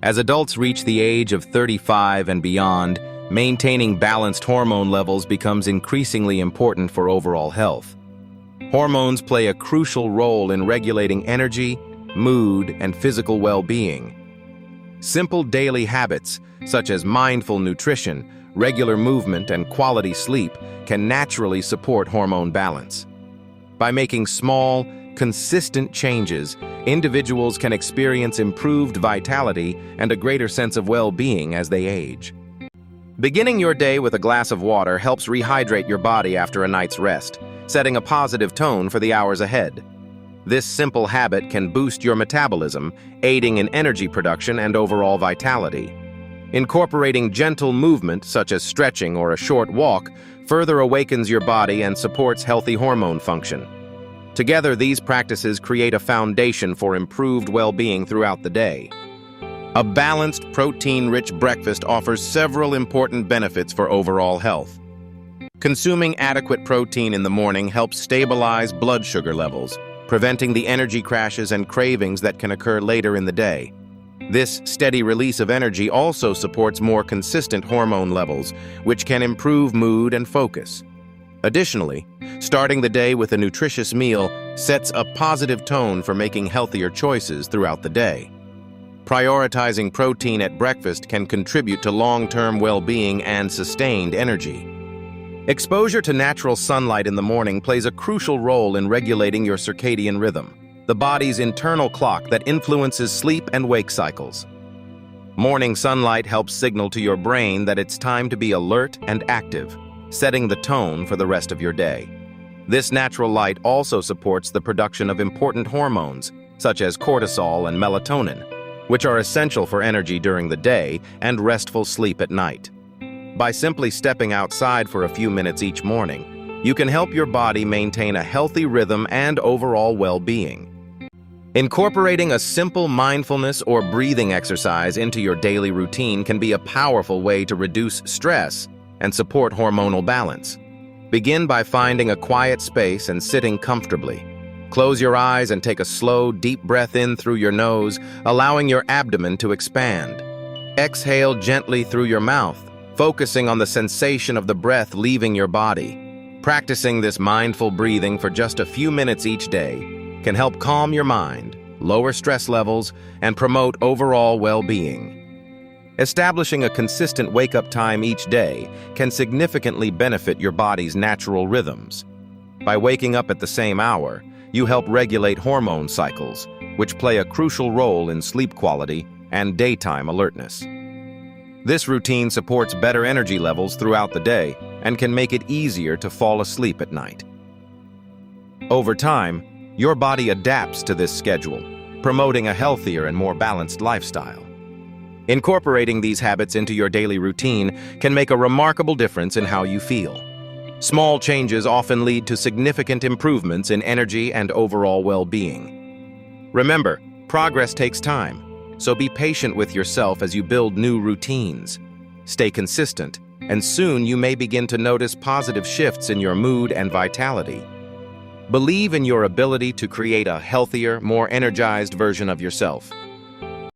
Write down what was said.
As adults reach the age of 35 and beyond, maintaining balanced hormone levels becomes increasingly important for overall health. Hormones play a crucial role in regulating energy, mood, and physical well-being. Simple daily habits, such as mindful nutrition, regular movement, and quality sleep, can naturally support hormone balance. By making small, consistent changes, individuals can experience improved vitality and a greater sense of well-being as they age. Beginning your day with a glass of water helps rehydrate your body after a night's rest, setting a positive tone for the hours ahead. This simple habit can boost your metabolism, aiding in energy production and overall vitality. Incorporating gentle movement, such as stretching or a short walk, further awakens your body and supports healthy hormone function. Together, these practices create a foundation for improved well-being throughout the day. A balanced, protein-rich breakfast offers several important benefits for overall health. Consuming adequate protein in the morning helps stabilize blood sugar levels, preventing the energy crashes and cravings that can occur later in the day. This steady release of energy also supports more consistent hormone levels, which can improve mood and focus. Additionally, starting the day with a nutritious meal sets a positive tone for making healthier choices throughout the day. Prioritizing protein at breakfast can contribute to long-term well-being and sustained energy. Exposure to natural sunlight in the morning plays a crucial role in regulating your circadian rhythm, the body's internal clock that influences sleep and wake cycles. Morning sunlight helps signal to your brain that it's time to be alert and active, setting the tone for the rest of your day. This natural light also supports the production of important hormones, such as cortisol and melatonin, which are essential for energy during the day and restful sleep at night. By simply stepping outside for a few minutes each morning, you can help your body maintain a healthy rhythm and overall well-being. Incorporating a simple mindfulness or breathing exercise into your daily routine can be a powerful way to reduce stress and support hormonal balance. Begin by finding a quiet space and sitting comfortably. Close your eyes and take a slow, deep breath in through your nose, allowing your abdomen to expand. Exhale gently through your mouth, focusing on the sensation of the breath leaving your body. Practicing this mindful breathing for just a few minutes each day can help calm your mind, lower stress levels, and promote overall well-being. Establishing a consistent wake-up time each day can significantly benefit your body's natural rhythms. By waking up at the same hour, you help regulate hormone cycles, which play a crucial role in sleep quality and daytime alertness. This routine supports better energy levels throughout the day and can make it easier to fall asleep at night. Over time, your body adapts to this schedule, promoting a healthier and more balanced lifestyle. Incorporating these habits into your daily routine can make a remarkable difference in how you feel. Small changes often lead to significant improvements in energy and overall well-being. Remember, progress takes time, so be patient with yourself as you build new routines. Stay consistent, and soon you may begin to notice positive shifts in your mood and vitality. Believe in your ability to create a healthier, more energized version of yourself.